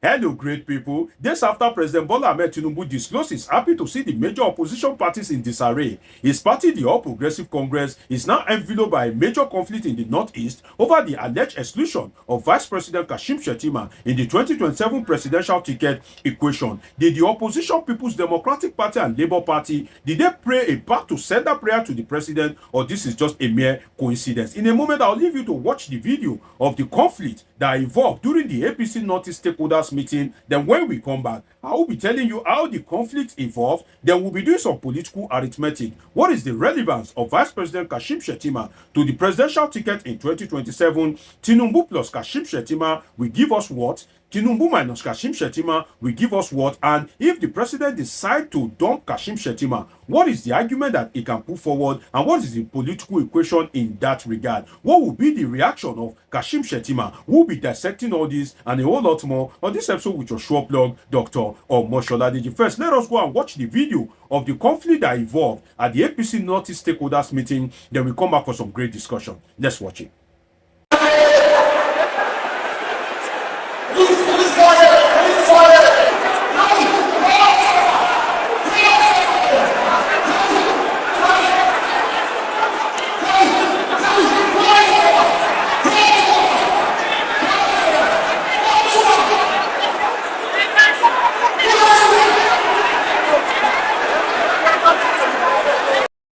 Hello, great people. Days after President Bola Ahmed Tinubu disclosed he's happy to see the major opposition parties in disarray, his party, the All Progressive Congress, is now enveloped by a major conflict in the Northeast over the alleged exclusion of Vice President Kashim Shettima in the 2027 presidential ticket equation. Did the opposition People's Democratic Party and Labour Party, did they pray a back to sender prayer to the president, or this is just a mere coincidence? In a moment, I'll leave you to watch the video of the conflict that evolved during the APC Northeast stakeholders meeting. Then when we come back, I will be telling you how the conflict evolved. Then we'll be doing some political arithmetic. What is the relevance of Vice President Kashim Shettima to the presidential ticket in 2027? Tinubu plus Kashim Shettima will give us what? Tinubu minus Kashim Shettima will give us what? And if the president decides to dump Kashim Shettima, what is the argument that he can put forward, and what is the political equation in that regard? What will be the reaction of Kashim Shettima? We'll be dissecting all this and a whole lot more on this episode with your sure plug, Dr. Omoshola. First, let us go and watch the video of the conflict that evolved at the APC Northeast stakeholders meeting. Then we come back for some great discussion. Let's watch it.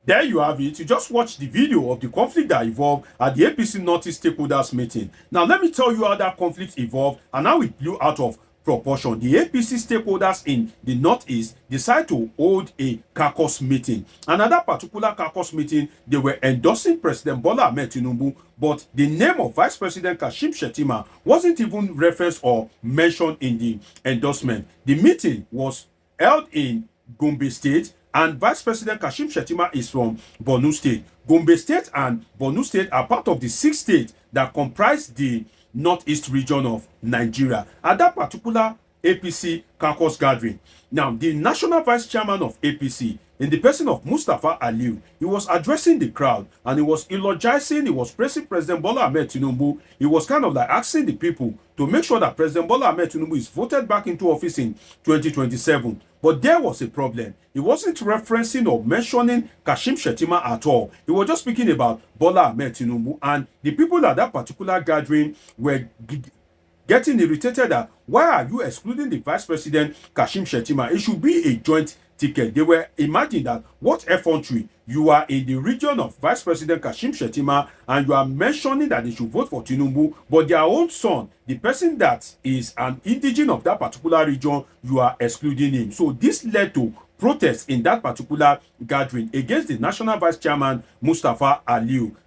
There you have it. You just watched the video of the conflict that evolved at the APC Northeast stakeholders meeting. Now, let me tell you how that conflict evolved and how it blew out of proportion. The APC stakeholders in the Northeast decided to hold a caucus meeting. And at that particular caucus meeting, they were endorsing President Bola Ahmed Tinubu, but the name of Vice President Kashim Shettima wasn't even referenced or mentioned in the endorsement. The meeting was held in Gombe State, and Vice President Kashim Shettima is from Borno State. Gombe State and Borno State are part of the 6 states that comprise the Northeast region of Nigeria. At that particular APC caucus gathering, now the National Vice Chairman of APC, in the person of Mustapha, he was addressing the crowd and he was eulogizing, he was praising President Bola Ahmed Tinubu. He was kind of like asking the people to make sure that President Bola Ahmed Tinubu is voted back into office in 2027. But there was a problem. He wasn't referencing or mentioning Kashim Shettima at all. He was just speaking about Bola Ahmed Tinubu, and the people at that particular gathering were getting irritated that why are you excluding the Vice President Kashim Shettima? It should be a joint ticket. They were imagining that what effrontery, you are in the region of Vice President Kashim Shettima and you are mentioning that they should vote for Tinubu, but their own son, the person that is an indigene of that particular region, you are excluding him. So this led to protests in that particular gathering against the National Vice Chairman Mustapha.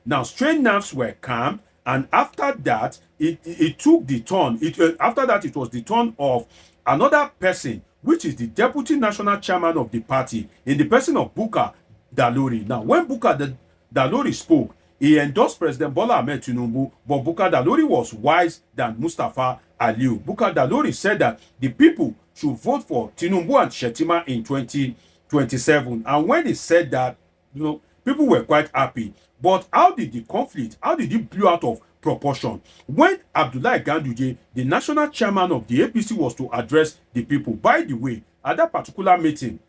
Now, strained nerves were calmed, and after that, it took the turn. After that, it was the turn of another person, which is the Deputy National Chairman of the party, in the person of Bukar Dalori. Now, when Bukar Dalori spoke, he endorsed President Bola Ahmed Tinubu, but Bukar Dalori was wise than Mustapha. Bukar Dalori said that the people should vote for Tinubu and Shettima in 2027. And when he said that, people were quite happy. But how did it blow out of proportion? When Abdullahi Ganduje, the national chairman of the APC, was to address the people, by the way, at that particular meeting,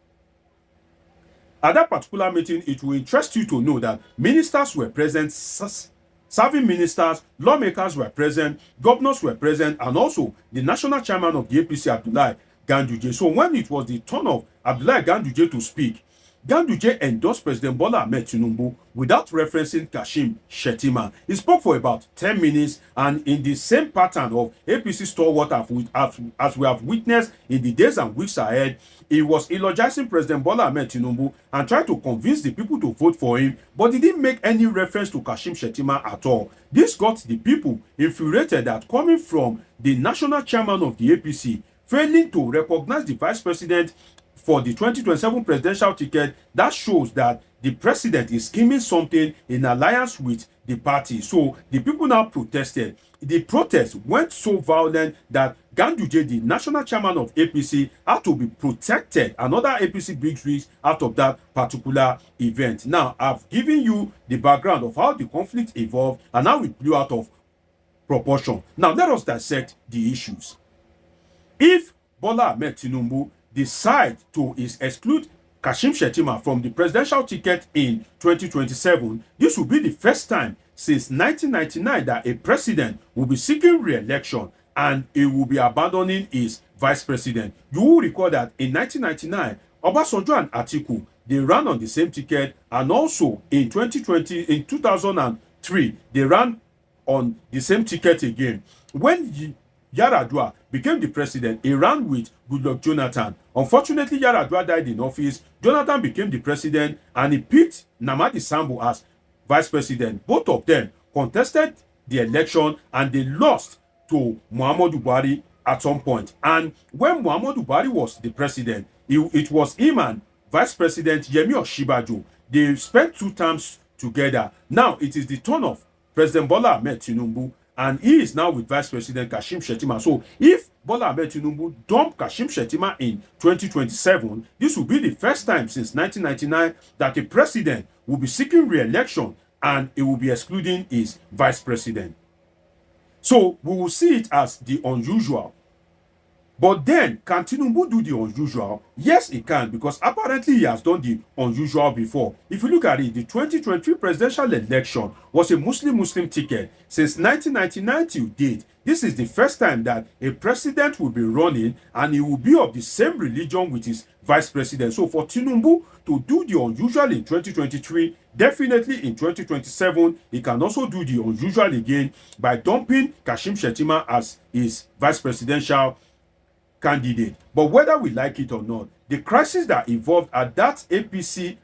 it will interest you to know that ministers were present, serving ministers, lawmakers were present, governors were present, and also the national chairman of the APC, Abdullahi Ganduje. So when it was the turn of Abdullahi Ganduje to speak, Ganduje endorsed President Bola Ahmed Tinubu without referencing Kashim Shettima. He spoke for about 10 minutes, and in the same pattern of APC stalwart as we have witnessed in the days and weeks ahead, he was eulogizing President Bola Ahmed Tinubu and tried to convince the people to vote for him, but he didn't make any reference to Kashim Shettima at all. This got the people infuriated that, coming from the national chairman of the APC, failing to recognize the vice president for the 2027 presidential ticket, that shows that the president is scheming something in alliance with the party. So the people now protested. The protest went so violent that Ganduje, the national chairman of APC, had to be protected. Another APC big risk out of that particular event. Now, I've given you the background of how the conflict evolved and how it blew out of proportion. Now, let us dissect the issues. If Bola Ahmed Tinubu decide to exclude Kashim Shettima from the presidential ticket in 2027, this will be the first time since 1999 that a president will be seeking re-election and he will be abandoning his vice president. You will recall that in 1999, Obasanjo and Atiku, they ran on the same ticket, and also in 2003, they ran on the same ticket again. When Yar'Adua became the president, he ran with Goodluck Jonathan. Unfortunately, Yar'Adua died in office. Jonathan became the president, and he picked Namadi Sambo as vice president. Both of them contested the election, and they lost to Muhammadu Buhari at some point. And when Muhammadu Buhari was the president, it was him and Vice President Yemi Osinbajo. They spent 2 terms together. Now it is the turn of President Bola Ahmed Tinubu, and he is now with Vice President Kashim Shettima. So if Bola Ahmed Tinubu dump Kashim Shettima in 2027, this will be the first time since 1999 that a president will be seeking re-election and it will be excluding his vice president. So we will see it as the unusual. But then, can Tinubu do the unusual? Yes, he can, because apparently he has done the unusual before. If you look at it, the 2023 presidential election was a Muslim ticket. Since 1999 till date, this is the first time that a president will be running and he will be of the same religion with his vice president. So for Tinubu to do the unusual in 2023, definitely in 2027, he can also do the unusual again by dumping Kashim Shettima as his vice presidential candidate. But whether we like it or not, the crisis that evolved at that APC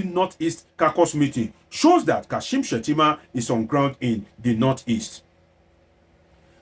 Northeast caucus meeting shows that Kashim Shettima is on ground in the Northeast.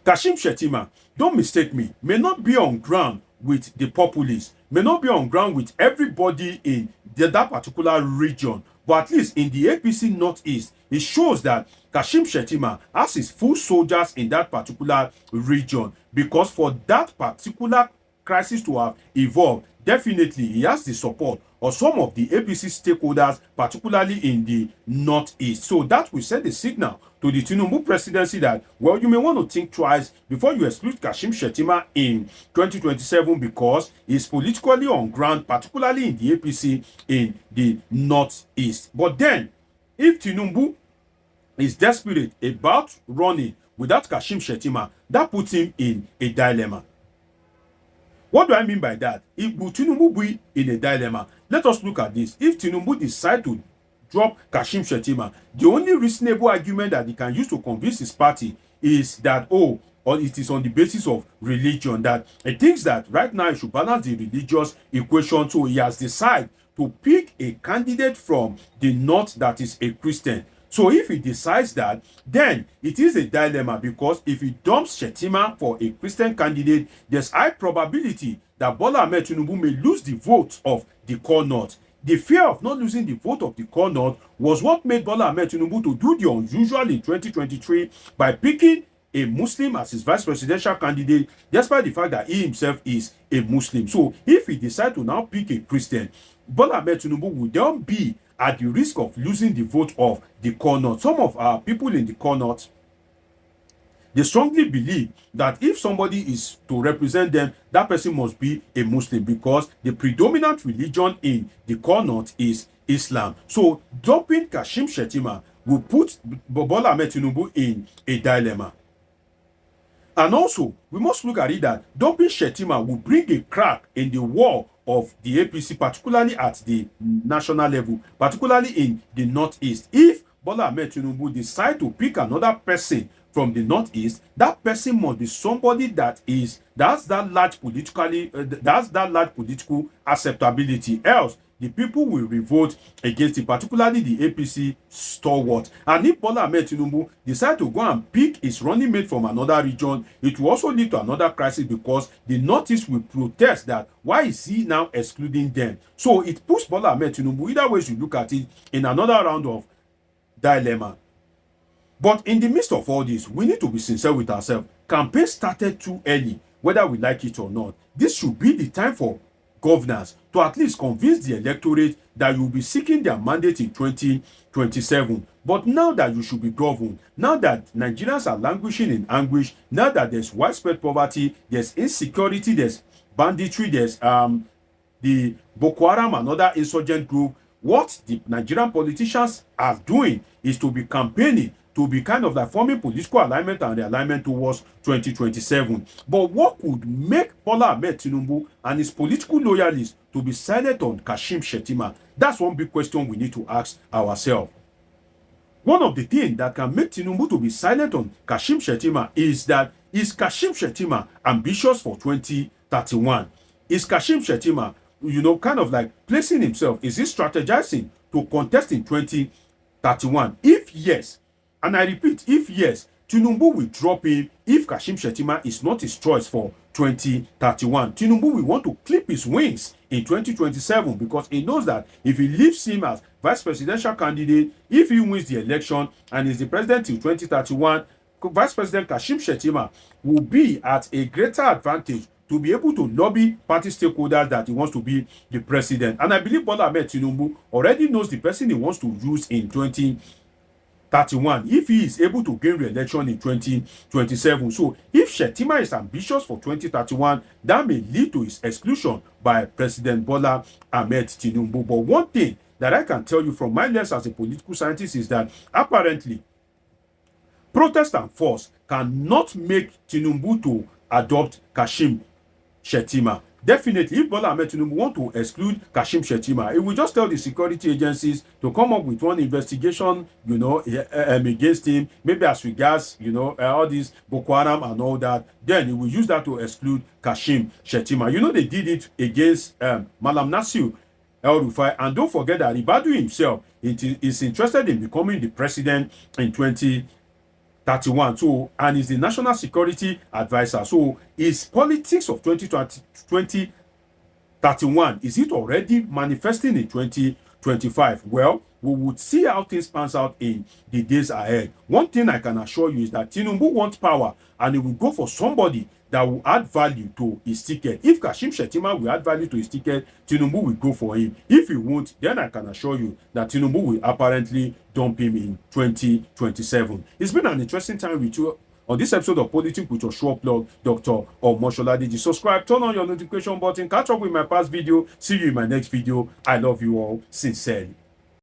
Kashim Shettima, don't mistake me, may not be on ground with the populists, may not be on ground with everybody in that particular region, but at least in the APC Northeast, it shows that Kashim Shettima has his full soldiers in that particular region, because for that particular crisis to have evolved, definitely he has the support of some of the APC stakeholders, particularly in the Northeast. So that will send a signal to the Tinubu presidency that, well, you may want to think twice before you exclude Kashim Shettima in 2027, because he's politically on ground, particularly in the APC in the Northeast. But then, if Tinubu is desperate about running without Kashim Shettima, that puts him in a dilemma. What do I mean by that? If Tinubu be in a dilemma, let us look at this. If Tinubu decide to drop Kashim Shettima, the only reasonable argument that he can use to convince his party is that, or it is on the basis of religion, that he thinks that right now he should balance the religious equation. So he has decided to pick a candidate from the north that is a Christian. So if he decides that, then it is a dilemma, because if he dumps Shettima for a Christian candidate, there's high probability that Bola Ahmed Tinubu may lose the votes of the core north. The fear of not losing the vote of the core north was what made Bola Ahmed Tinubu to do the unusual in 2023 by picking a Muslim as his vice presidential candidate, despite the fact that he himself is a Muslim. So if he decides to now pick a Christian, Bola Ahmed Tinubu would then be at the risk of losing the vote of the core north. Some of our people in the core north, they strongly believe that if somebody is to represent them, that person must be a Muslim, because the predominant religion in the core north is Islam. So dumping Kashim Shettima will put Bola Ahmed Tinubu in a dilemma. And also, we must look at it that dumping Shettima will bring a crack in the wall of the APC, particularly at the national level, particularly in the Northeast. If Bola Ahmed Tinubu decide to pick another person from the Northeast, that person must be somebody that has that large political acceptability. Else, the people will revolt against it, particularly the APC stalwart. And if Bola Ahmed Tinubu decide to go and pick his running mate from another region, it will also lead to another crisis, because the Northeast will protest that why is he now excluding them. So it puts Bola Ahmed Tinubu, either way you look at it, in another round of dilemma. But in the midst of all this, we need to be sincere with ourselves. Campaign started too early, whether we like it or not. This should be the time for governors to at least convince the electorate that you will be seeking their mandate in 2027. But now that you should be governed, now that Nigerians are languishing in anguish, now that there's widespread poverty, there's insecurity, there's banditry, there's the Boko Haram and other insurgent group, what the Nigerian politicians are doing is to be campaigning, to be kind of like forming political alignment and realignment towards 2027. But what could make Bola Ahmed Tinubu and his political loyalists to be silent on Kashim Shettima? That's one big question we need to ask ourselves. One of the things that can make Tinubu to be silent on Kashim Shettima is that, is Kashim Shettima ambitious for 2031? Is Kashim Shettima, kind of like placing himself, is he strategizing to contest in 2031? If yes, and I repeat, if yes, Tinubu will drop him if Kashim Shettima is not his choice for 2031. Tinubu will want to clip his wings in 2027 because he knows that if he leaves him as vice presidential candidate, if he wins the election and is the president till 2031, Vice President Kashim Shettima will be at a greater advantage to be able to lobby party stakeholders that he wants to be the president. And I believe Bola Ahmed Tinubu already knows the person he wants to use in 2031 if he is able to gain re-election in 2027. So if Shettima is ambitious for 2031, that may lead to his exclusion by President Bola Ahmed Tinubu. But one thing that I can tell you from my lens as a political scientist is that apparently protest and force cannot make Tinubu to adopt Kashim Shettima. Definitely, if Bola Ahmed Tinubu want to exclude Kashim Shettima, he will just tell the security agencies to come up with one investigation, against him, maybe as regards, all these Boko Haram and all that. Then he will use that to exclude Kashim Shettima. They did it against Malam Nasir El-Rufai, and don't forget that Ribadu himself is interested in becoming the president in 2031. So, and is the national security advisor. So, is politics of 2031, is it already manifesting in 2025? Well, we would see how things pans out in the days ahead. One thing I can assure you is that Tinubu wants power, and he will go for somebody that will add value to his ticket. If Kashim Shettima will add value to his ticket, Tinubu will go for him. If he won't, then I can assure you that Tinubu will apparently dump him in 2027. It's been an interesting time with you on this episode of Politics with your short blog, Dr. Omoshola. Subscribe, turn on your notification button, catch up with my past video. See you in my next video. I love you all sincerely.